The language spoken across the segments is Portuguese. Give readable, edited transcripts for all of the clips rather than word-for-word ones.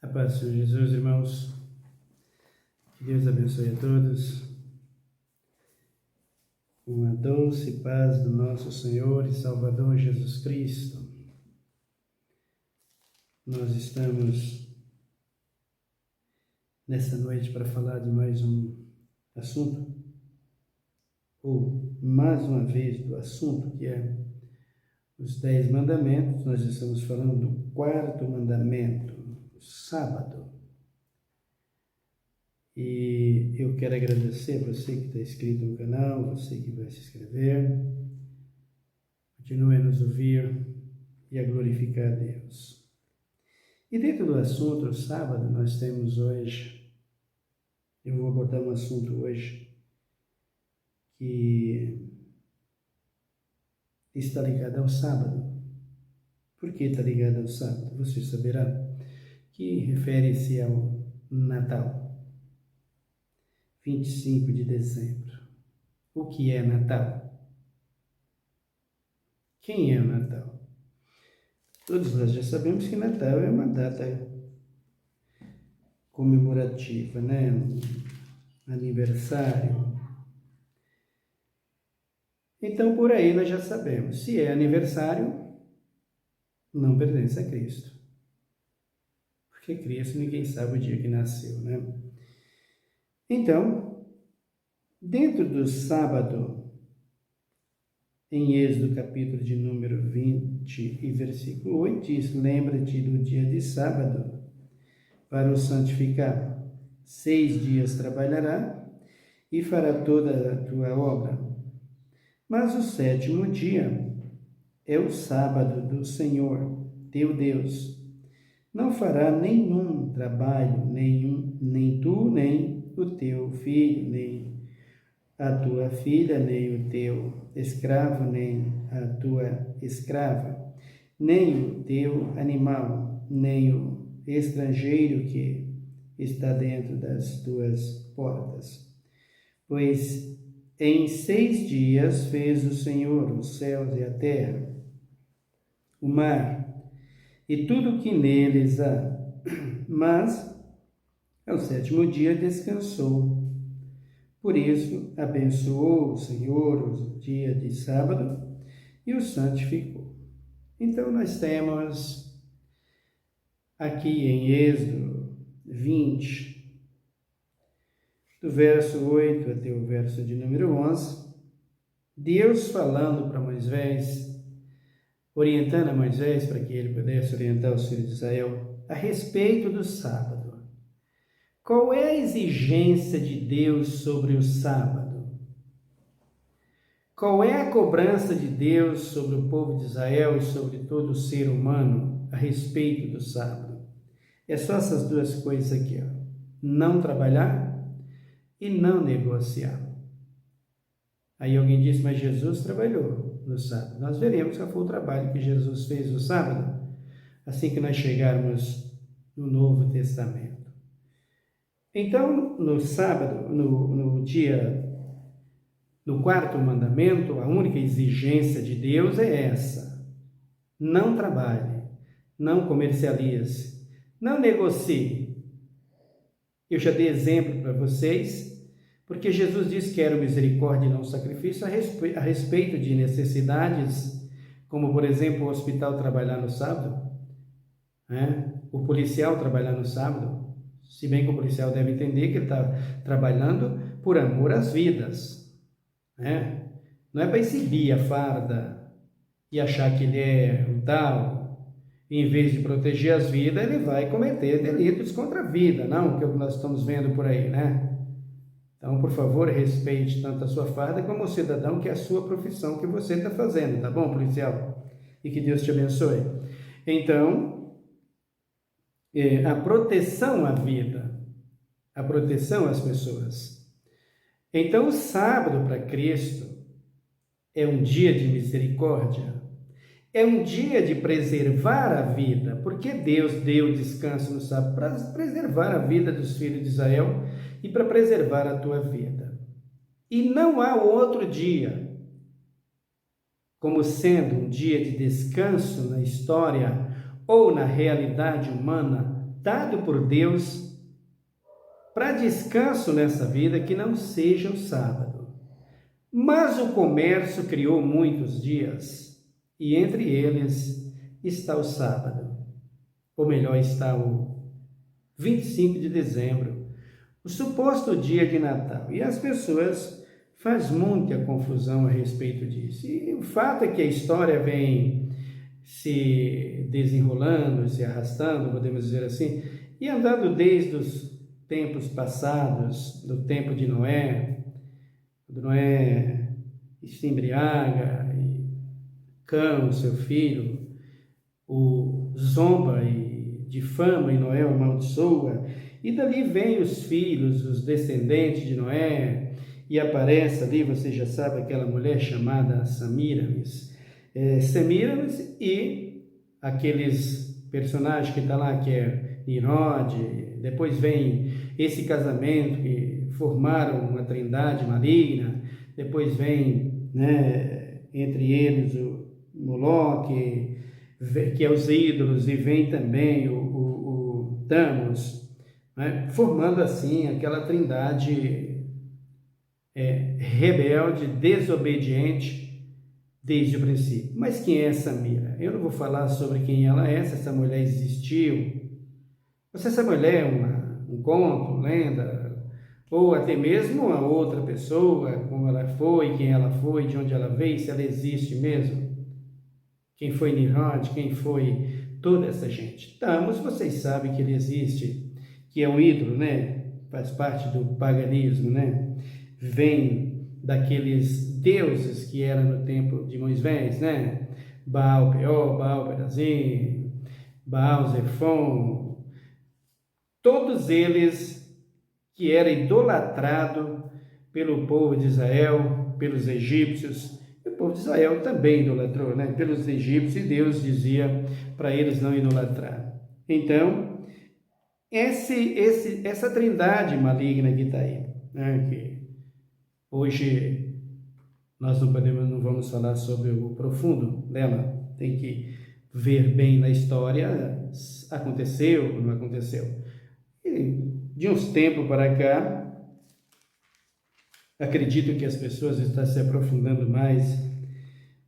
A paz do Senhor Jesus, irmãos. Que Deus abençoe a todos. Com a doce paz do nosso Senhor e Salvador Jesus Cristo. Nós estamos nesta noite para falar de mais um assunto, ou mais uma vez do assunto que é os 10 mandamentos. Nós estamos falando do 4º mandamento, o sábado. E eu quero agradecer a você que está inscrito no canal, você que vai se inscrever. Continue a nos ouvir e a glorificar a Deus. E dentro do assunto, o sábado, nós temos hoje, eu vou abordar um assunto hoje que está ligado ao sábado. Por que está ligado ao sábado? Você saberá que refere-se ao Natal. 25 de dezembro. O que é Natal? Quem é o Natal? Todos nós já sabemos que Natal é uma data comemorativa, né? Um aniversário. Então, por aí nós já sabemos. Se é aniversário, não pertence a Cristo. Porque Cristo ninguém sabe o dia que nasceu, né? Então, dentro do sábado, em Êxodo capítulo de número 20 e versículo 8, diz: lembra-te do dia de sábado para o santificar. 6 dias trabalhará e fará toda a tua obra. Mas o 7º dia é o sábado do Senhor, teu Deus. Não fará nenhum trabalho, nem tu, nem o teu filho, nem a tua filha, nem o teu escravo, nem a tua escrava, nem o teu animal, nem o estrangeiro que está dentro das tuas portas. Pois em 6 dias fez o Senhor os céus e a terra, o mar e tudo o que neles há, mas ao 7º dia descansou. Por isso, abençoou o Senhor o dia de sábado e o santificou. Então, nós temos aqui em Êxodo 20, do verso 8 até o verso de número 11, Deus falando para Moisés, orientando a Moisés para que ele pudesse orientar os filhos de Israel a respeito do sábado. Qual é a exigência de Deus sobre o sábado? Qual é a cobrança de Deus sobre o povo de Israel e sobre todo o ser humano a respeito do sábado? É só essas duas coisas aqui, ó. Não trabalhar e não negociar. Aí alguém disse, mas Jesus trabalhou no sábado. Nós veremos qual foi o trabalho que Jesus fez no sábado, assim que nós chegarmos no Novo Testamento. Então, no sábado, no 4º mandamento, a única exigência de Deus é essa: não trabalhe, não comercialize, não negocie. Eu já dei exemplo para vocês, porque Jesus disse que era misericórdia e não sacrifício a respeito de necessidades, como, por exemplo, o hospital trabalhar no sábado, né? O policial trabalhar no sábado. Se bem que o policial deve entender que ele está trabalhando por amor às vidas, né? Não é para exibir a farda e achar que ele é um tal. E, em vez de proteger as vidas, ele vai cometer delitos contra a vida, não? Que é o que nós estamos vendo por aí, né? Então, por favor, respeite tanto a sua farda como o cidadão, que é a sua profissão que você está fazendo, tá bom, policial? E que Deus te abençoe. Então, a proteção à vida, a proteção às pessoas. Então, o sábado para Cristo é um dia de misericórdia, é um dia de preservar a vida, porque Deus deu descanso no sábado para preservar a vida dos filhos de Israel e para preservar a tua vida. E não há outro dia como sendo um dia de descanso na história ou na realidade humana dado por Deus para descanso nessa vida que não seja o sábado. Mas o comércio criou muitos dias, e entre eles está o sábado, ou melhor, está o 25 de dezembro, o suposto dia de Natal. E as pessoas fazem muita confusão a respeito disso. E o fato é que a história vem se desenrolando, se arrastando, podemos dizer assim, e andando desde os tempos passados, do tempo de Noé, quando Noé se embriaga, e Cão, seu filho, o zomba e difama, e Noé o amaldiçoa, e dali vem os filhos, os descendentes de Noé, e aparece ali, você já sabe, aquela mulher chamada Semíramis, e aqueles personagens que está lá, que é Nimrod. Depois vem esse casamento que formaram uma trindade maligna. Depois vem, né, entre eles o Moloque, que é os ídolos, e vem também o Thanos, né, formando assim aquela trindade rebelde, desobediente desde o princípio. Mas quem é Samira? Eu não vou falar sobre quem ela é, se essa mulher existiu, ou se essa mulher é um conto, lenda, ou até mesmo uma outra pessoa, como ela foi, quem ela foi, de onde ela veio, se ela existe mesmo. Quem foi Nimrod, quem foi toda essa gente. Thamus, vocês sabem que ele existe, que é um ídolo, né? Faz parte do paganismo, né? Vem daqueles deuses que eram no tempo de Moisés, né? Baal Peor, Baal Perazim, Baal Zefon, todos eles que era idolatrado pelo povo de Israel, pelos egípcios. E o povo de Israel também idolatrou, né? Pelos egípcios, e Deus dizia para eles não idolatrar. Então, essa trindade maligna que está aí, né? Que hoje nós não vamos falar sobre o profundo dela, tem que ver bem na história, aconteceu, não aconteceu. E de uns tempos para cá, acredito que as pessoas estão se aprofundando mais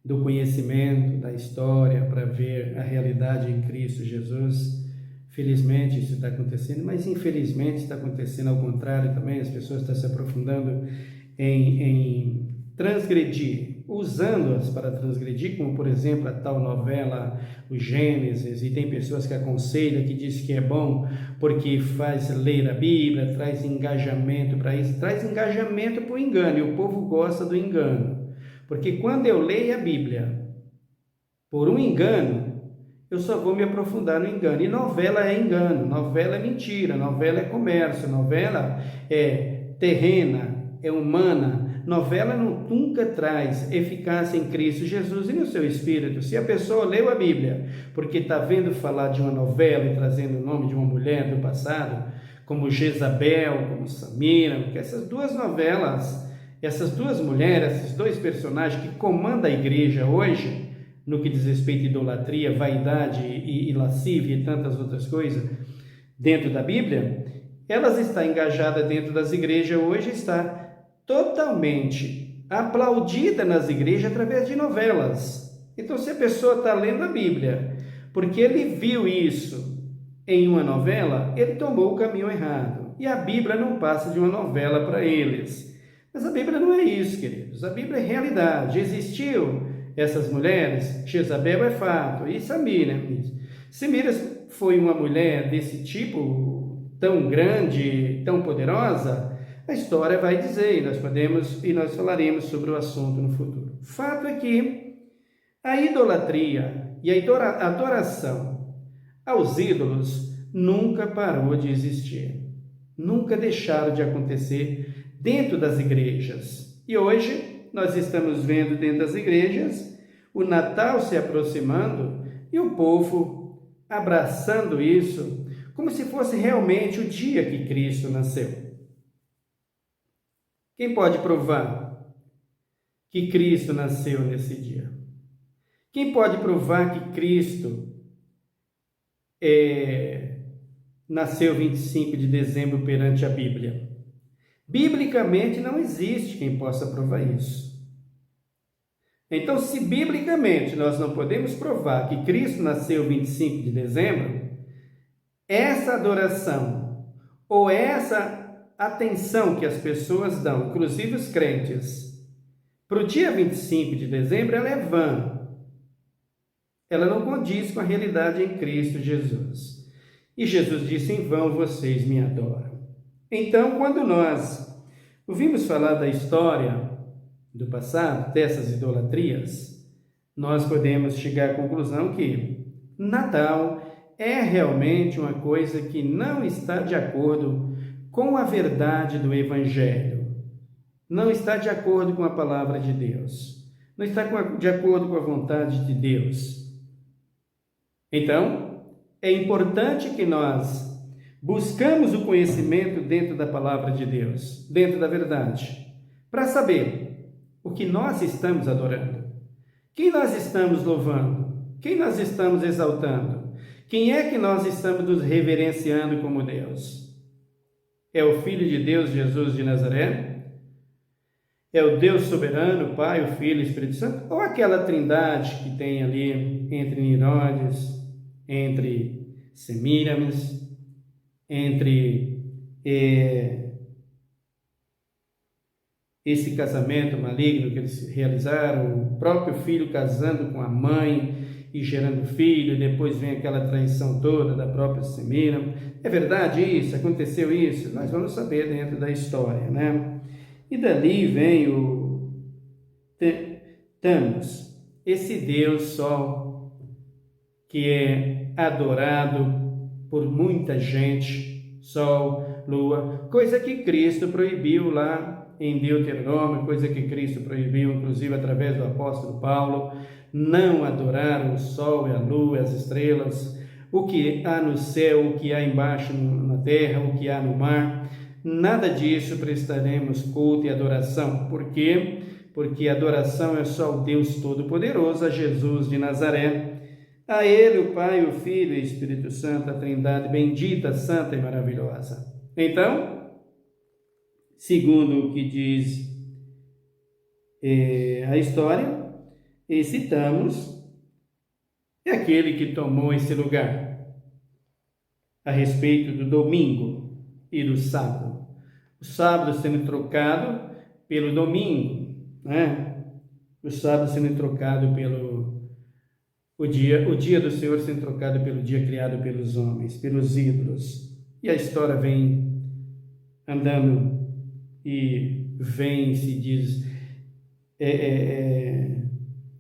do conhecimento, da história, para ver a realidade em Cristo Jesus. Felizmente isso está acontecendo, mas infelizmente está acontecendo ao contrário também. As pessoas estão se aprofundando em transgredir, usando-as para transgredir, como por exemplo a tal novela, o Gênesis, e tem pessoas que aconselham, que dizem que é bom porque faz ler a Bíblia, traz engajamento para isso, traz engajamento para o engano, e o povo gosta do engano, porque quando eu leio a Bíblia por um engano, eu só vou me aprofundar no engano. E novela é engano, novela é mentira, novela é comércio, novela é terrena, é humana. Novela nunca traz eficácia em Cristo Jesus e no seu Espírito. Se a pessoa leu a Bíblia porque está vendo falar de uma novela e trazendo o nome de uma mulher do passado, como Jezabel, como Samira, porque essas duas novelas, essas duas mulheres, esses dois personagens que comandam a igreja hoje, no que diz respeito à idolatria, vaidade e lascívia e tantas outras coisas dentro da Bíblia, elas estão engajadas dentro das igrejas hoje, está totalmente aplaudida nas igrejas através de novelas. Então, se a pessoa está lendo a Bíblia porque ele viu isso em uma novela, ele tomou o caminho errado. E a Bíblia não passa de uma novela para eles. Mas a Bíblia não é isso, queridos. A Bíblia é realidade. Existiu essas mulheres, Jezabel é fato, e Samira foi uma mulher desse tipo, tão grande, tão poderosa, a história vai dizer, e nós falaremos sobre o assunto no futuro. Fato é que a idolatria e a adoração aos ídolos nunca parou de existir, nunca deixaram de acontecer dentro das igrejas. E hoje nós estamos vendo dentro das igrejas o Natal se aproximando e o povo abraçando isso como se fosse realmente o dia que Cristo nasceu. Quem pode provar que Cristo nasceu nesse dia? Quem pode provar que Cristo nasceu 25 de dezembro perante a Bíblia? Biblicamente não existe quem possa provar isso. Então, se biblicamente nós não podemos provar que Cristo nasceu 25 de dezembro, essa adoração ou essa atenção que as pessoas dão, inclusive os crentes, para o dia 25 de dezembro, ela é vã. Ela não condiz com a realidade em Cristo Jesus. E Jesus disse: em vão vocês me adoram. Então, quando nós ouvimos falar da história do passado, dessas idolatrias, nós podemos chegar à conclusão que Natal é realmente uma coisa que não está de acordo com a verdade do Evangelho, não está de acordo com a palavra de Deus, não está de acordo com a vontade de Deus. Então, é importante que nós buscamos o conhecimento dentro da palavra de Deus, dentro da verdade, para saber o que nós estamos adorando, quem nós estamos louvando, quem nós estamos exaltando, quem é que nós estamos nos reverenciando como Deus. É o Filho de Deus, Jesus de Nazaré? É o Deus soberano, Pai, o Filho e o Espírito Santo? Ou aquela trindade que tem ali entre Nirodes, entre Semíramis, entre esse casamento maligno que eles realizaram, o próprio filho casando com a mãe e gerando filho, e depois vem aquela traição toda da própria Semíramis. É verdade isso? Aconteceu isso? Nós vamos saber dentro da história, né? E dali vem o Thanos, esse Deus Sol, que é adorado por muita gente, Sol, Lua, coisa que Cristo proibiu lá em Deuteronômio, coisa que Cristo proibiu, inclusive através do apóstolo Paulo, não adorar o Sol e a Lua, as estrelas, o que há no céu, o que há embaixo na terra, o que há no mar. Nada disso prestaremos culto e adoração. Por quê? Porque adoração é só o Deus Todo-Poderoso, a Jesus de Nazaré. A Ele, o Pai, o Filho e o Espírito Santo, a Trindade bendita, santa e maravilhosa. Então, segundo o que diz a história, esse Thanos é aquele que tomou esse lugar a respeito do domingo e do sábado. O sábado sendo trocado pelo domingo, né? O sábado sendo trocado pelo o dia do Senhor sendo trocado pelo dia criado pelos homens, pelos ídolos. E a história vem andando e vem, se diz,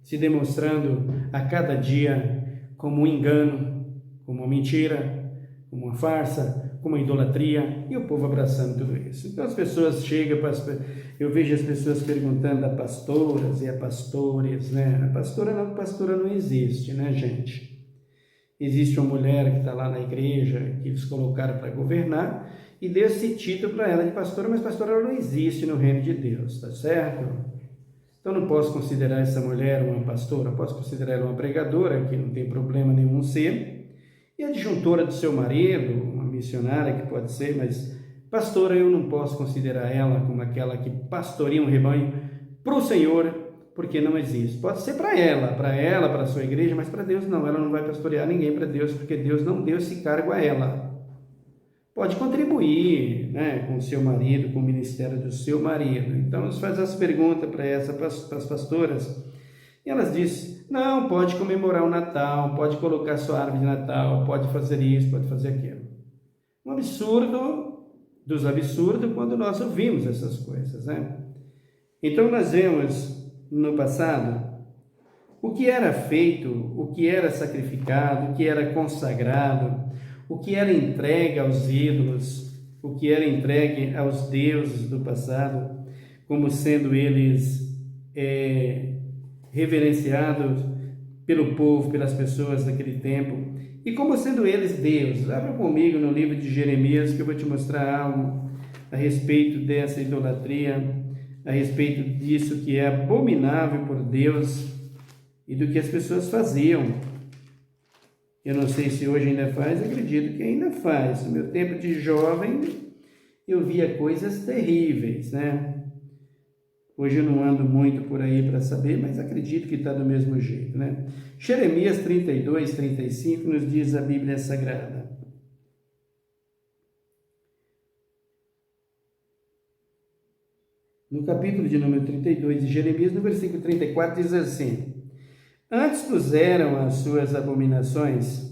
se demonstrando a cada dia como um engano, como uma mentira, como uma farsa, como uma idolatria, e o povo abraçando tudo isso. Então as pessoas chegam, eu vejo as pessoas perguntando a pastoras e a pastores, né? A pastora não existe, né, gente? Existe uma mulher que está lá na igreja, que eles colocaram para governar, e deu esse título para ela de pastora, mas pastora não existe no reino de Deus, tá certo? Então não posso considerar essa mulher uma pastora, posso considerar ela uma pregadora, que não tem problema nenhum ser, e adjuntora do seu marido, uma missionária que pode ser, mas pastora eu não posso considerar ela como aquela que pastoreia um rebanho para o Senhor, porque não existe. Pode ser para ela, para a sua igreja, mas para Deus não, ela não vai pastorear ninguém para Deus, porque Deus não deu esse cargo a ela. Pode contribuir, né, com o seu marido, com o ministério do seu marido. Então, nós faz as perguntas para as pastoras, e elas dizem, não, pode comemorar o Natal, pode colocar sua árvore de Natal, pode fazer isso, pode fazer aquilo. Um absurdo dos absurdos quando nós ouvimos essas coisas, né? Então, nós vemos no passado o que era feito, o que era sacrificado, o que era consagrado, o que era entregue aos ídolos, o que era entregue aos deuses do passado, como sendo eles reverenciados pelo povo, pelas pessoas daquele tempo, e como sendo eles deuses. Abra comigo no livro de Jeremias, que eu vou te mostrar algo a respeito dessa idolatria, a respeito disso que é abominável por Deus e do que as pessoas faziam. Eu não sei se hoje ainda faz, acredito que ainda faz. No meu tempo de jovem, eu via coisas terríveis, né? Hoje eu não ando muito por aí para saber, mas acredito que está do mesmo jeito, né? Jeremias 32, 35 nos diz a Bíblia Sagrada. No capítulo de número 32 de Jeremias, no versículo 34, diz assim: Antes puseram as suas abominações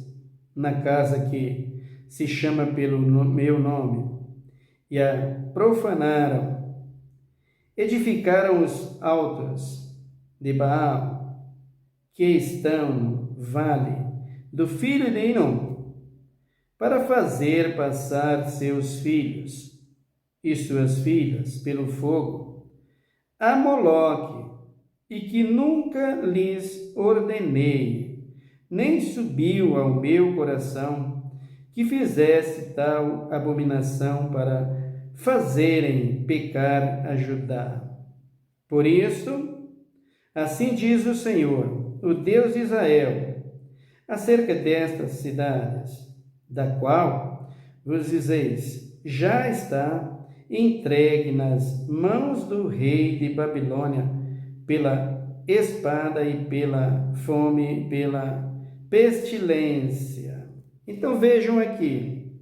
na casa que se chama pelo meu nome, e a profanaram, edificaram os altos de Baal, que estão no vale do filho de Inom, para fazer passar seus filhos e suas filhas pelo fogo a Moloque, e que nunca lhes ordenei, nem subiu ao meu coração que fizesse tal abominação para fazerem pecar a Judá. Por isso, assim diz o Senhor, o Deus de Israel, acerca destas cidades, da qual vos dizeis, já está entregue nas mãos do rei de Babilônia, pela espada e pela fome, pela pestilência. Então vejam aqui,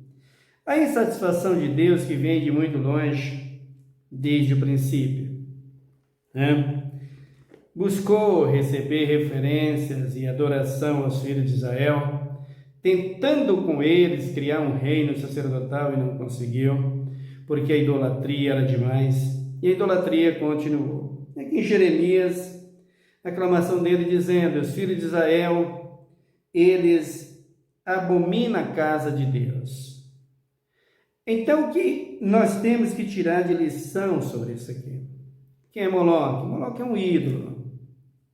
a insatisfação de Deus que vem de muito longe, desde o princípio, né? Buscou receber referências e adoração aos filhos de Israel, tentando com eles criar um reino sacerdotal e não conseguiu, porque a idolatria era demais, e a idolatria continuou. Aqui em Jeremias, a aclamação dele dizendo, os filhos de Israel, eles abominam a casa de Deus. Então, o que nós temos que tirar de lição sobre isso aqui? Quem é Moloque? Moloque é um ídolo,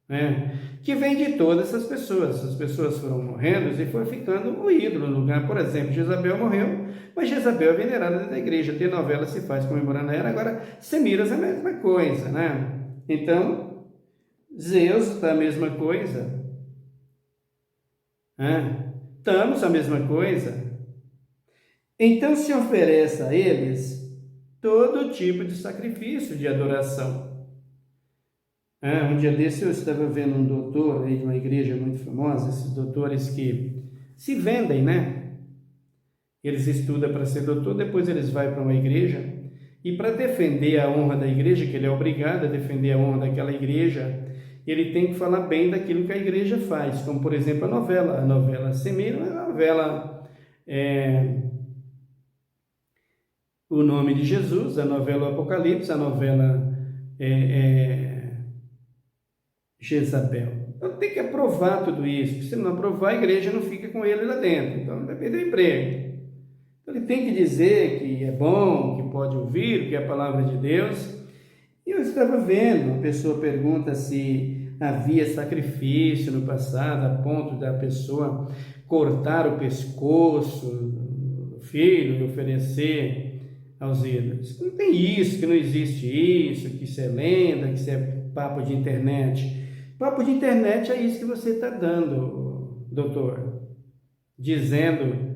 né? Que vem de todas essas pessoas. Essas pessoas foram morrendo e foi ficando o ídolo no lugar. Por exemplo, Jezabel morreu, mas Jezabel é venerada dentro da igreja. Tem novela se faz comemorando ela. Agora, Semiras é a mesma coisa, né? Então, Zeus está a mesma coisa. Thanos a mesma coisa. Então se oferece a eles todo tipo de sacrifício, de adoração. Um dia desse eu estava vendo um doutor aí de uma igreja muito famosa, esses doutores que se vendem, né? Eles estudam para ser doutor, depois eles vão para uma igreja e para defender a honra da igreja, que ele é obrigado a defender a honra daquela igreja, ele tem que falar bem daquilo que a igreja faz, como por exemplo a novela Semira, a novela O Nome de Jesus, a novela Apocalipse, a novela Jezabel. Então tem que aprovar tudo isso. Se não aprovar, a igreja não fica com ele lá dentro. Então ele vai perder o emprego. Então ele tem que dizer que é bom, que pode ouvir, que é a palavra de Deus. E eu estava vendo, uma pessoa pergunta se havia sacrifício no passado, a ponto da pessoa cortar o pescoço do filho e oferecer aos ídolos. Não tem isso, que não existe isso, que isso é lenda, que isso é papo de internet. Papo de internet é isso que você está dando, doutor. Dizendo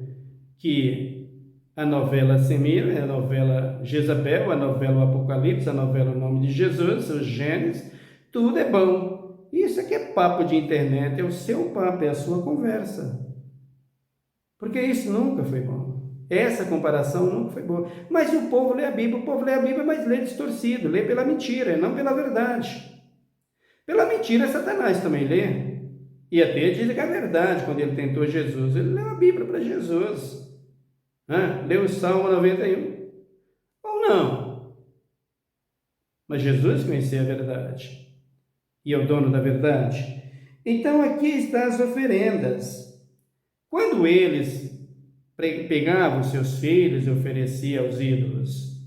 que a novela Semira, a novela Jezabel, a novela Apocalipse, a novela O Nome de Jesus, os Gênesis, tudo é bom. Isso aqui é papo de internet, é o seu papo, é a sua conversa. Porque isso nunca foi bom. Essa comparação nunca foi boa. Mas o povo lê a Bíblia, mas lê distorcido, lê pela mentira, não pela verdade. Pela mentira, Satanás também lê. E até diz que é verdade, quando ele tentou Jesus, ele leu a Bíblia para Jesus. Leu o Salmo 91. Ou não? Mas Jesus conhecia a verdade. E é o dono da verdade. Então aqui estão as oferendas. Quando eles pegavam seus filhos e ofereciam aos ídolos,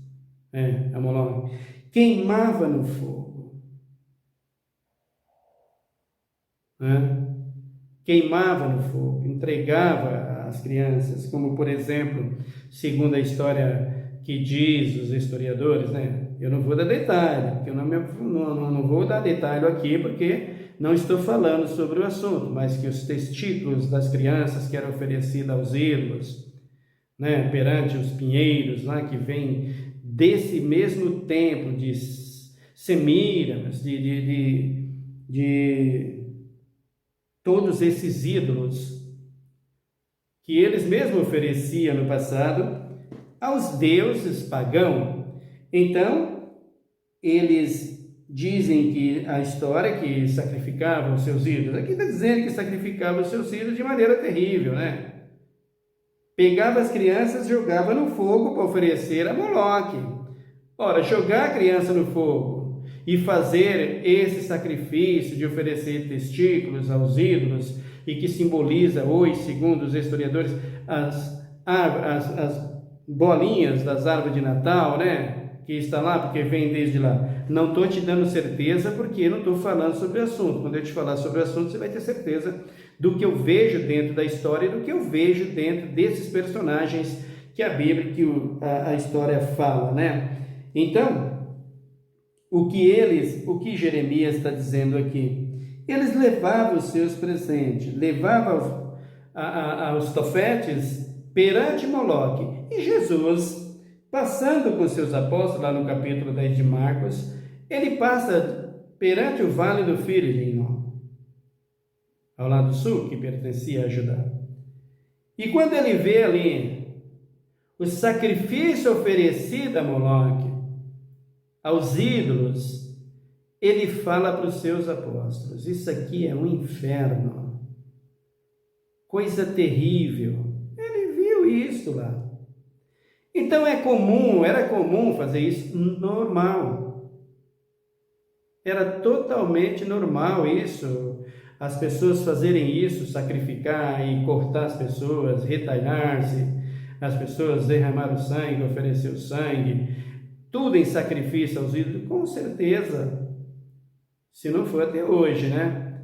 a Moloque, queimava no fogo. Queimava no fogo, entregava às crianças, como por exemplo, segundo a história que diz os historiadores, né? Eu não vou dar detalhe, porque eu não vou dar detalhe aqui, porque não estou falando sobre o assunto, mas que os testículos das crianças que eram oferecidos aos ídolos, né, perante os pinheiros lá, que vem desse mesmo templo de Semíramis, de todos esses ídolos que eles mesmos ofereciam no passado aos deuses pagãos. Então, eles dizem que a história é que sacrificavam os seus ídolos, aqui está dizendo que sacrificavam os seus ídolos de maneira terrível, né? Pegava as crianças e jogava no fogo para oferecer a Moloque. Ora, jogar a criança no fogo e fazer esse sacrifício de oferecer testículos aos ídolos, e que simboliza hoje, segundo os historiadores, as bolinhas das árvores de Natal, né? Que está lá, porque vem desde lá. Não estou te dando certeza, porque não estou falando sobre o assunto. Quando eu te falar sobre o assunto, você vai ter certeza do que eu vejo dentro da história e do que eu vejo dentro desses personagens que a Bíblia, que a história fala, né? Então, o que Jeremias está dizendo aqui? Eles levavam os seus presentes, levavam aos tofetes perante Moloque. E Jesus, passando com seus apóstolos, lá no capítulo 10 de Marcos, ele passa perante o vale do Filho de Hinnom, ao lado sul, que pertencia a Judá. E quando ele vê ali o sacrifício oferecido a Moloque, aos ídolos, ele fala para os seus apóstolos: isso aqui é um inferno, coisa terrível. Ele viu isso lá. Então era comum fazer isso, normal. Era totalmente normal isso, as pessoas fazerem isso, sacrificar e cortar as pessoas, retalhar-se, as pessoas derramar o sangue, oferecer o sangue, tudo em sacrifício aos ídolos, com certeza. Se não for até hoje, né?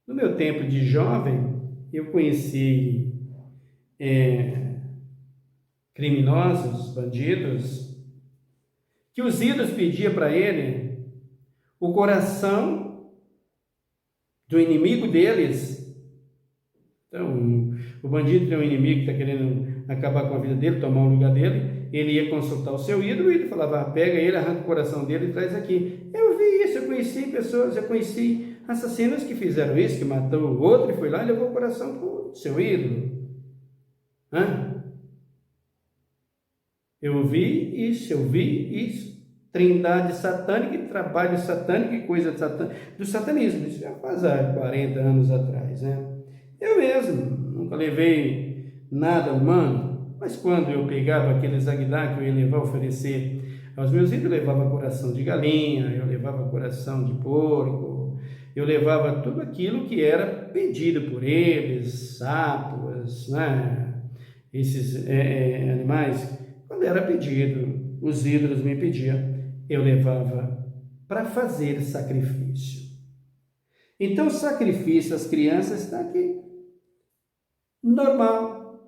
No meu tempo de jovem, eu conheci criminosos, bandidos, que os ídolos pediam para ele o coração do inimigo deles. Então, o bandido tem um inimigo que está querendo acabar com a vida dele, tomar o lugar dele, ele ia consultar o seu ídolo e ele falava: pega ele, arranca o coração dele e traz aqui. Eu vi isso, eu conheci pessoas, eu conheci assassinos que fizeram isso, que matou o outro e foi lá e levou o coração para o seu ídolo. Eu vi isso. Trindade satânica e trabalho satânico e coisa do satanismo. Isso já faz 40 anos atrás, né? Eu mesmo nunca levei nada humano, mas quando eu pegava aqueles aguilá que eu ia levar oferecer aos meus ídolos, eu levava coração de galinha, eu levava coração de porco, eu levava tudo aquilo que era pedido por eles, sapos, né? Esses animais. Quando era pedido, os ídolos me pediam, eu levava para fazer sacrifício. Então, o sacrifício às crianças está aqui. Normal.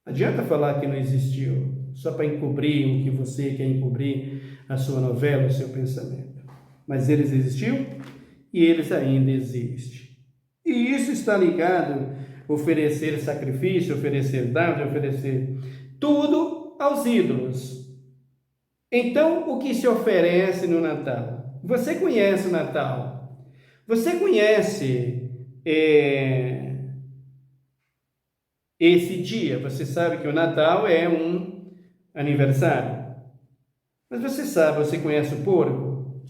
Não adianta falar que não existiu, só para encobrir o que você quer encobrir, a sua novela, o seu pensamento. Mas eles existiam e eles ainda existem. E isso está ligado a oferecer sacrifício, oferecer dado, oferecer tudo aos ídolos. Então, o que se oferece no Natal? Você conhece o Natal? Você conhece esse dia? Você sabe que o Natal é um aniversário. Mas você conhece o porco?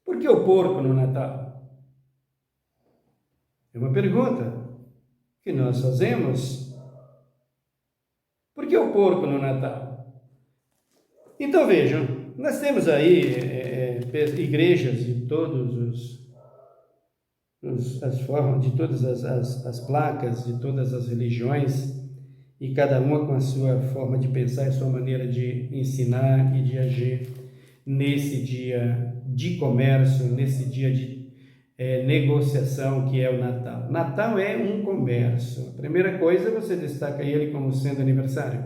Por que o porco no Natal? É uma pergunta que nós fazemos. Por que o porco no Natal? Então vejam, nós temos aí igrejas de todos as formas, de todas as placas, de todas as religiões, e cada uma com a sua forma de pensar, a sua maneira de ensinar e de agir nesse dia de comércio, nesse dia de negociação que é o Natal. Natal é um comércio. A primeira coisa, você destaca ele como sendo aniversário.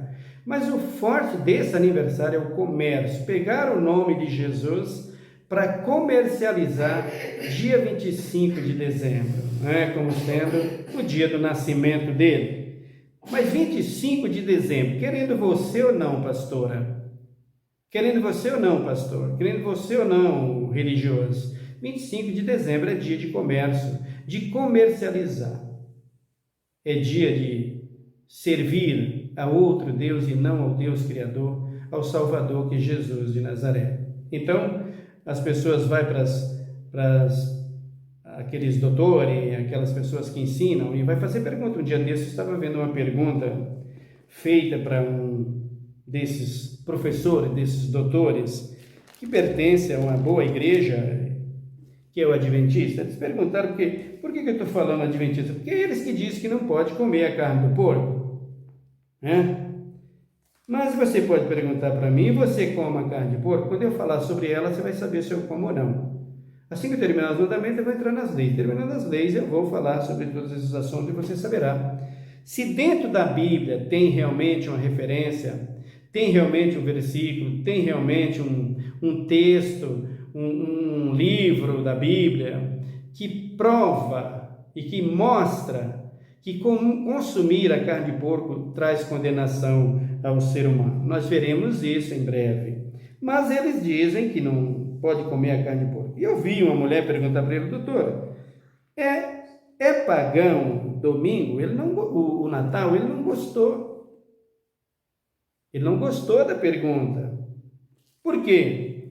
Mas o forte desse aniversário é o comércio, pegar o nome de Jesus para comercializar dia 25 de dezembro, né, como sendo o dia do nascimento dele. Mas 25 de dezembro, querendo você ou não, pastora? Querendo você ou não, pastor? Querendo você ou não, religioso? 25 de dezembro é dia de comércio, de comercializar. É dia de servir a outro Deus e não ao Deus Criador, ao Salvador que é Jesus de Nazaré. Então, as pessoas vão para aqueles doutores, aquelas pessoas que ensinam, e vai fazer pergunta. Um dia desses, eu estava vendo uma pergunta feita para um desses professores, desses doutores, que pertence a uma boa igreja, que é o adventista. Eles perguntaram por que eu estou falando adventista? Porque é eles que dizem que não pode comer a carne do porco, né? Mas você pode perguntar para mim, você come a carne de porco? Quando eu falar sobre ela, você vai saber se eu como ou não. Assim que eu terminar os mandamentos, eu vou entrar nas leis. Terminando as leis, eu vou falar sobre todos esses assuntos e você saberá. Se dentro da Bíblia tem realmente uma referência, tem realmente um versículo, tem realmente um texto, um livro da Bíblia que prova e que mostra que consumir a carne de porco traz condenação ao ser humano. Nós veremos isso em breve. Mas eles dizem que não pode comer a carne de porco. E eu vi uma mulher perguntar para ele, doutora, é pagão domingo? Ele não, o Natal, ele não gostou. Ele não gostou da pergunta. Por quê?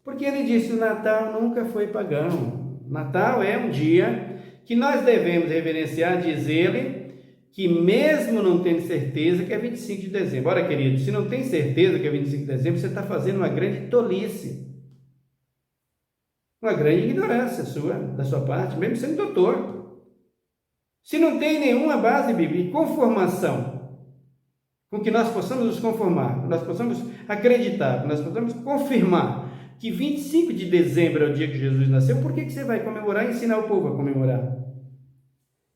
Porque ele disse que o Natal nunca foi pagão. Natal é um dia que nós devemos reverenciar, diz ele, que mesmo não tendo certeza que é 25 de dezembro. Ora, querido, se não tem certeza que é 25 de dezembro, você está fazendo uma grande tolice. Uma grande ignorância da sua parte, mesmo sendo doutor. Se não tem nenhuma base bíblica e conformação, com que nós possamos nos conformar, que nós possamos acreditar, que nós possamos confirmar que 25 de dezembro é o dia que Jesus nasceu, por que você vai comemorar e ensinar o povo a comemorar?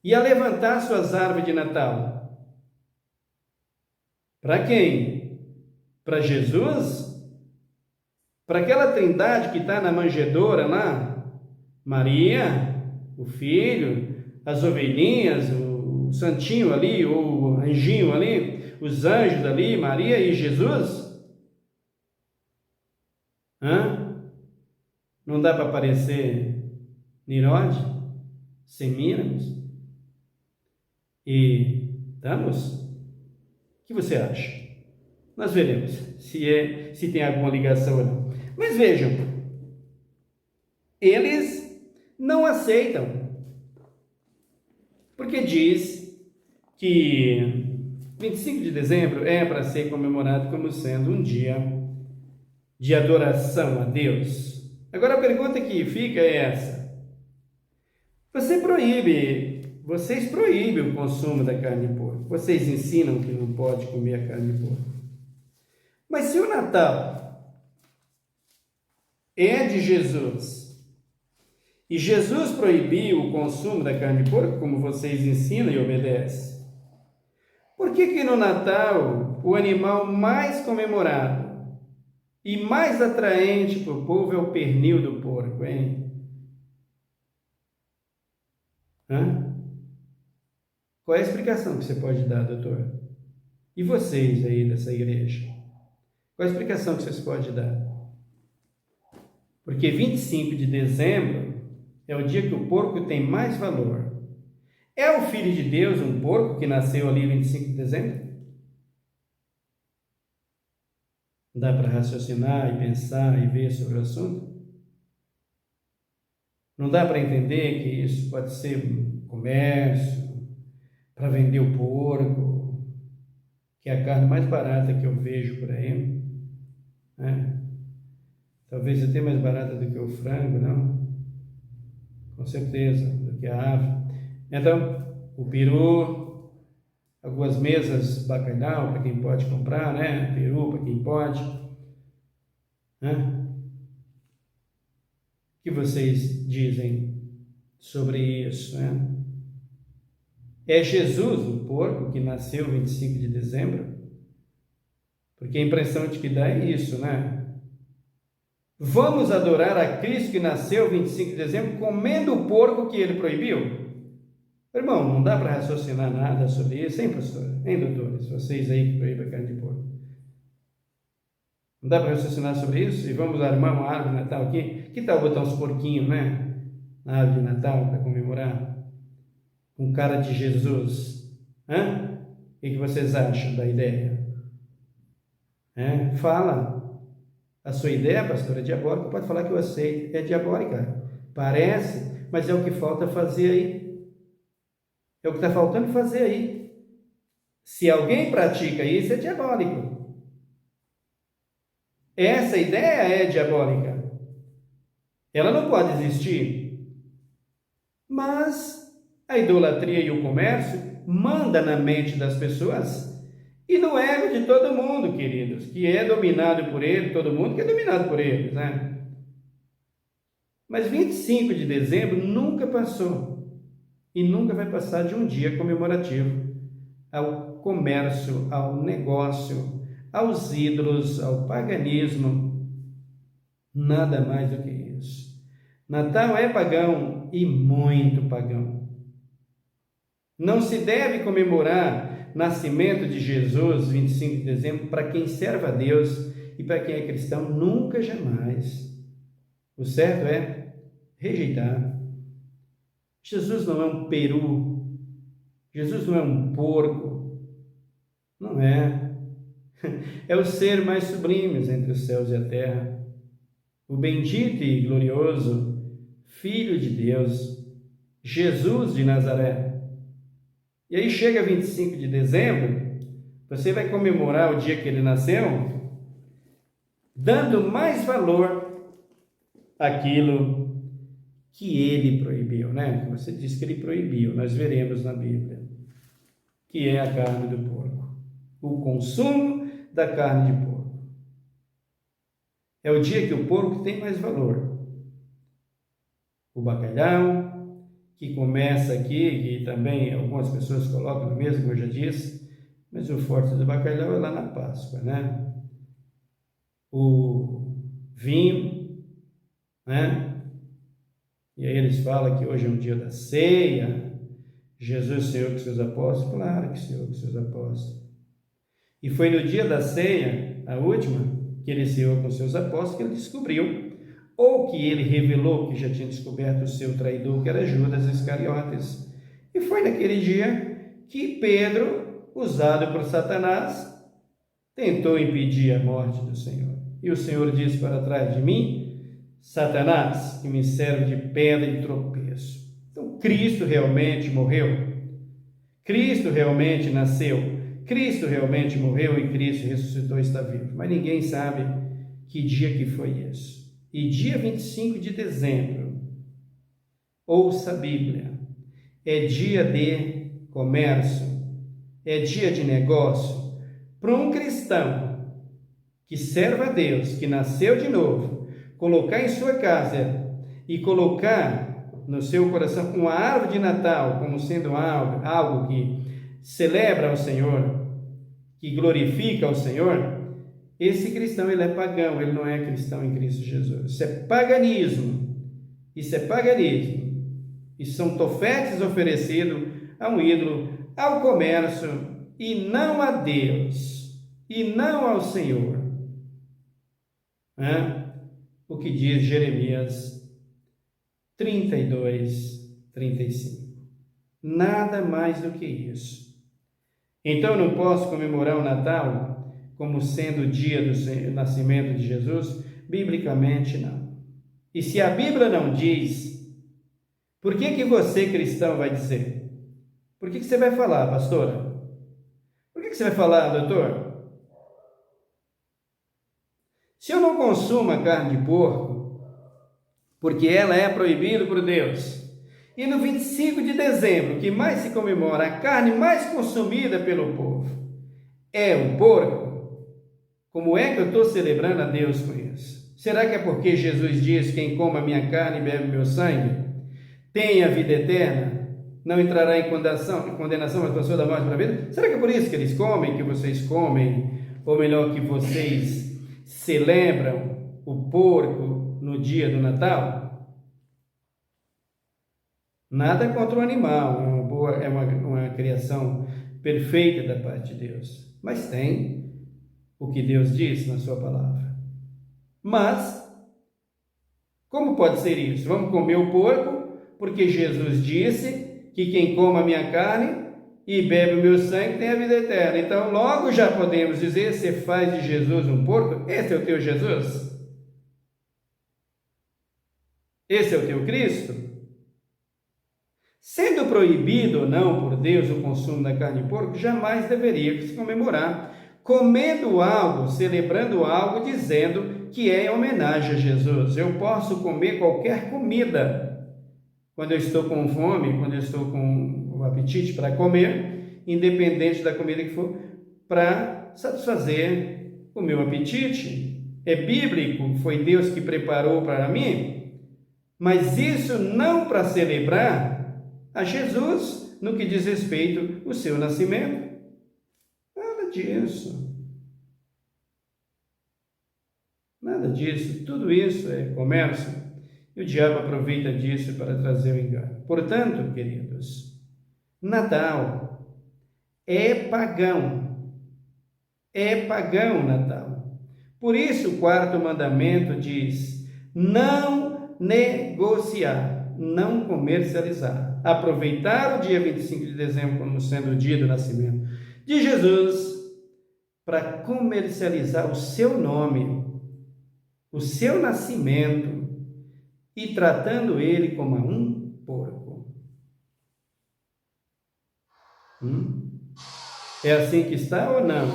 E a levantar suas árvores de Natal? Para quem? Para Jesus? Para aquela trindade que está na manjedoura lá? Maria, o filho, as ovelhinhas, o santinho ali, ou o anjinho ali, os anjos ali, Maria e Jesus? Hã? Não dá para parecer Nirode, Semíramis? E damos? O que você acha? Nós veremos se tem alguma ligação ou não. Mas vejam, eles não aceitam, porque diz que 25 de dezembro é para ser comemorado como sendo um dia de adoração a Deus. Agora a pergunta que fica é essa: vocês proíbem o consumo da carne de porco, vocês ensinam que não pode comer a carne de porco. Mas se o Natal é de Jesus, e Jesus proibiu o consumo da carne de porco, como vocês ensinam e obedecem, por que no Natal o animal mais comemorado e mais atraente para o povo é o pernil do porco, hein? Hã? Qual é a explicação que você pode dar, doutor? E vocês aí dessa igreja? Qual a explicação que vocês podem dar? Porque 25 de dezembro é o dia que o porco tem mais valor. É o Filho de Deus um porco que nasceu ali 25 de dezembro? Dá para raciocinar e pensar e ver sobre o assunto? Não dá para entender que isso pode ser um comércio, para vender o porco, que é a carne mais barata que eu vejo por aí, né? Talvez até mais barata do que o frango, não? Com certeza, do que a ave. Então, o peru, algumas mesas bacalhau para quem pode comprar, né? Peru para quem pode, né? O que vocês dizem sobre isso, né? É Jesus o porco que nasceu 25 de dezembro? Porque a impressão de que dá é isso, né? Vamos adorar a Cristo que nasceu 25 de dezembro comendo o porco que ele proibiu? Irmão, não dá para raciocinar nada sobre isso, hein, pastor? Hein, doutores? Vocês aí que proíbem a carne de porco. Não dá para raciocinar sobre isso? E vamos armar uma árvore de Natal aqui? Que tal botar uns porquinhos, né? Na árvore de Natal para comemorar? Com cara de Jesus. Hã? O que vocês acham da ideia? Fala. A sua ideia, pastor, é diabólica. Pode falar que eu aceito. É diabólica. Parece, mas é o que falta fazer aí. É o que está faltando fazer aí. Se alguém pratica isso, é diabólico. Essa ideia é diabólica. Ela não pode existir. Mas a idolatria e o comércio manda na mente das pessoas e no ego de todo mundo, queridos, que é dominado por ele, todo mundo que é dominado por eles, né? Mas 25 de dezembro nunca passou e nunca vai passar de um dia comemorativo ao comércio, ao negócio, aos ídolos, ao paganismo, nada mais do que isso. Natal é pagão e muito pagão. Não se deve comemorar nascimento de Jesus, 25 de dezembro, para quem serve a Deus e para quem é cristão, nunca, jamais. O certo é rejeitar. Jesus não é um peru, Jesus não é um porco, não é. É o ser mais sublime entre os céus e a terra, o bendito e glorioso Filho de Deus, Jesus de Nazaré. E aí chega 25 de dezembro, você vai comemorar o dia que ele nasceu, dando mais valor àquilo que ele proibiu, né? Você diz que ele proibiu, nós veremos na Bíblia, que é a carne do porco, o consumo da carne de porco. É o dia que o porco tem mais valor. O bacalhau, que começa aqui, que também algumas pessoas colocam no mesmo, como eu já disse, mas o forte do bacalhau é lá na Páscoa, né? O vinho, né? E aí eles falam que hoje é um dia da ceia, Jesus ceou com seus apóstolos, claro que ceou com seus apóstolos. E foi no dia da ceia, a última, que ele ceou com seus apóstolos, que ele descobriu, ou que ele revelou que já tinha descoberto o seu traidor, que era Judas Iscariotes. E foi naquele dia que Pedro, usado por Satanás, tentou impedir a morte do Senhor. E o Senhor disse para trás de mim, Satanás, que me serve de pedra de tropeço. Então, Cristo realmente morreu. Cristo realmente nasceu. Cristo realmente morreu e Cristo ressuscitou e está vivo. Mas ninguém sabe que dia que foi isso. E dia 25 de dezembro, ouça a Bíblia, é dia de comércio, é dia de negócio. Para um cristão que serve a Deus, que nasceu de novo, colocar em sua casa e colocar no seu coração uma árvore de Natal como sendo algo que celebra ao Senhor, que glorifica ao Senhor, esse cristão ele é pagão, ele não é cristão em Cristo Jesus. Isso é paganismo. Isso é paganismo. Isso são tofetes oferecidos a um ídolo, ao comércio e não a Deus, e não ao Senhor. O que diz Jeremias 32, 35. Nada mais do que isso. Então eu não posso comemorar o Natal como sendo o dia do nascimento de Jesus? Biblicamente, não. E se a Bíblia não diz, por que você, cristão, vai dizer? Por que você vai falar, pastora? Por que você vai falar, doutor? Se eu não consumo a carne de porco, porque ela é proibida por Deus, e no 25 de dezembro, que mais se comemora, a carne mais consumida pelo povo é o porco, como é que eu estou celebrando a Deus com isso? Será que é porque Jesus diz, quem come a minha carne e bebe meu sangue, tem a vida eterna, não entrará em condenação, mas passou da morte para a vida? Será que é por isso que eles comem, que vocês comem ou melhor, que vocês celebram o porco no dia do Natal? Nada contra o animal, é uma criação perfeita da parte de Deus, mas tem o que Deus diz na sua palavra. Mas, como pode ser isso? Vamos comer o porco, porque Jesus disse que quem come a minha carne e bebe o meu sangue tem a vida eterna. Então, logo já podemos dizer, você faz de Jesus um porco? Esse é o teu Jesus? Esse é o teu Cristo? Sendo proibido ou não por Deus o consumo da carne de porco, jamais deveria se comemorar, comendo algo, celebrando algo, dizendo que é em homenagem a Jesus. Eu posso comer qualquer comida quando eu estou com fome, quando eu estou com o apetite para comer, independente da comida que for, para satisfazer o meu apetite. É bíblico, foi Deus que preparou para mim, mas isso não para celebrar a Jesus no que diz respeito ao seu nascimento. Nada disso. Nada disso. Tudo isso é comércio e o diabo aproveita disso para trazer o engano. Portanto, queridos, Natal é pagão. É pagão Natal. Por isso o quarto mandamento diz: não negociar, não comercializar. Aproveitar o dia 25 de dezembro como sendo o dia do nascimento de Jesus para comercializar o seu nome, o seu nascimento e tratando ele como um porco. É assim que está ou não?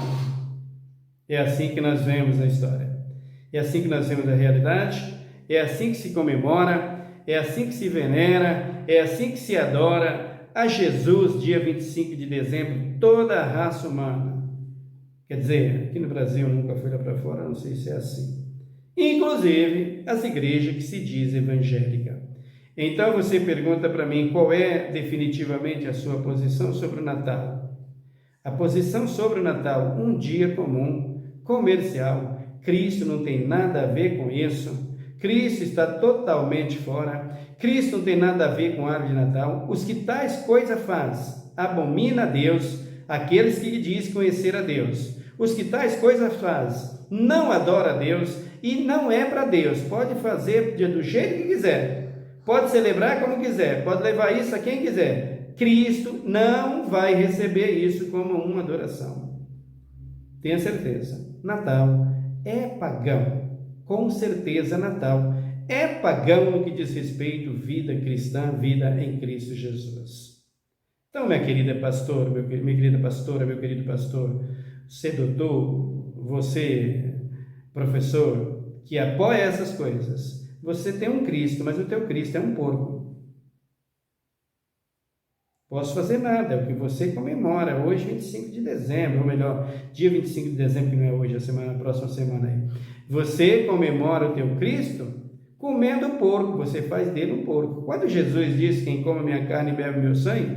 É assim que nós vemos a história. É assim que nós vemos a realidade. É assim que se comemora. É assim que se venera. É assim que se adora a Jesus, dia 25 de dezembro, toda a raça humana. Quer dizer, aqui no Brasil, nunca fui lá para fora, não sei se é assim. Inclusive as igrejas que se diz evangélica. Então você pergunta para mim qual é definitivamente a sua posição sobre o Natal. A posição sobre o Natal, um dia comum, comercial. Cristo não tem nada a ver com isso. Cristo está totalmente fora. Cristo não tem nada a ver com a árvore de Natal. Os que tais coisas faz, abomina a Deus, aqueles que diz conhecer a Deus. Os que tais coisas faz, não adora a Deus e não é para Deus. Pode fazer do jeito que quiser. Pode celebrar como quiser. Pode levar isso a quem quiser. Cristo não vai receber isso como uma adoração. Tenha certeza. Natal é pagão. Com certeza, Natal é pagão no que diz respeito à vida cristã, vida em Cristo Jesus. Então, minha querida pastora, meu querido pastor, você doutor, você professor, que apoia essas coisas, você tem um Cristo, mas o teu Cristo é um porco. Posso fazer nada, é o que você comemora, hoje 25 de dezembro, ou melhor, dia 25 de dezembro, que não é hoje, a próxima semana aí. Você comemora o teu Cristo comendo o porco, você faz dele um porco. Quando Jesus diz, quem come minha carne e bebe meu sangue,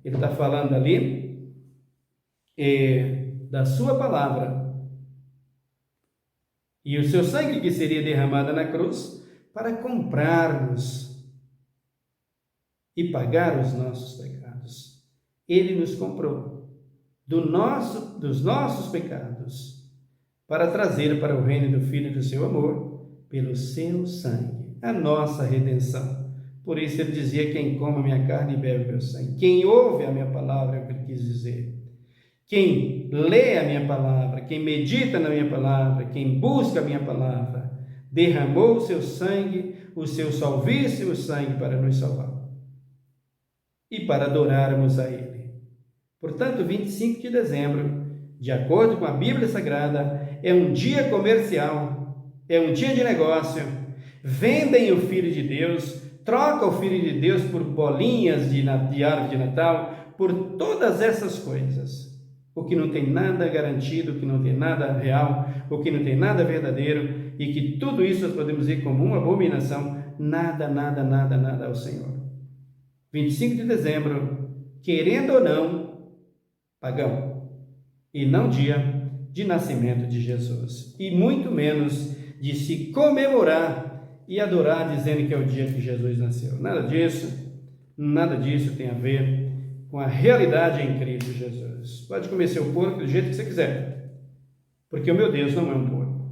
ele está falando ali da sua palavra. E o seu sangue que seria derramado na cruz para comprar-nos e pagar os nossos pecados. Ele nos comprou dos nossos pecados para trazer para o reino do Filho do seu amor, pelo seu sangue, a nossa redenção. Por isso ele dizia, quem come a minha carne e bebe meu sangue. Quem ouve a minha palavra, é o que ele quis dizer. Quem lê a minha palavra, quem medita na minha palavra, quem busca a minha palavra, derramou o seu sangue, o seu salvíssimo sangue para nos salvar e para adorarmos a Ele. Portanto, 25 de dezembro, de acordo com a Bíblia Sagrada, é um dia comercial, é um dia de negócio. Vendem o Filho de Deus, trocam o Filho de Deus por bolinhas de árvore de Natal, por todas essas coisas. O que não tem nada garantido, o que não tem nada real, o que não tem nada verdadeiro, e que tudo isso nós podemos ver como uma abominação, nada ao Senhor. 25 de dezembro, querendo ou não, pagão, e não dia de nascimento de Jesus, e muito menos de se comemorar e adorar dizendo que é o dia que Jesus nasceu. Nada disso tem a ver com a realidade em Cristo Jesus. Pode comer seu porco do jeito que você quiser, porque o meu Deus não é um porco,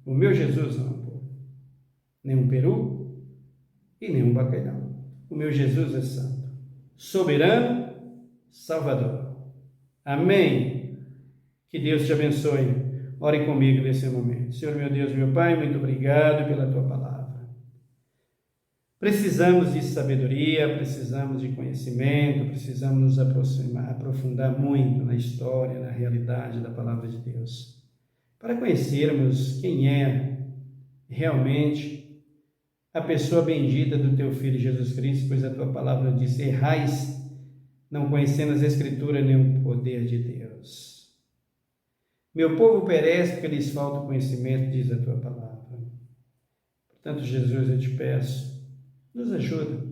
o meu Jesus não é um porco, nem um peru e nem um bacalhau. O meu Jesus é santo, soberano, salvador. Amém? Que Deus te abençoe. Ore comigo nesse momento. Senhor, meu Deus, meu Pai, muito obrigado pela Tua palavra. Precisamos de sabedoria, precisamos de conhecimento, precisamos nos aprofundar muito na história, na realidade da palavra de Deus, para conhecermos quem é realmente a pessoa bendita do Teu Filho Jesus Cristo, pois a Tua palavra diz: errais, não conhecendo as Escrituras nem o poder de Deus. Meu povo perece porque lhes falta o conhecimento, diz a Tua palavra. Portanto, Jesus, eu te peço, nos ajuda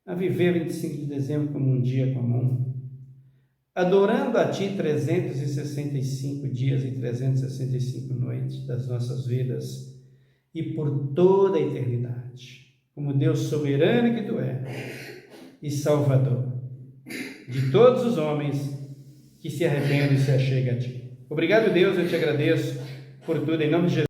a viver 25 de dezembro como um dia comum, adorando a Ti 365 dias e 365 noites das nossas vidas e por toda a eternidade, como Deus soberano que Tu és e Salvador de todos os homens que se arrependem e se achegam a Ti. Obrigado, Deus, eu te agradeço por tudo, em nome de Jesus.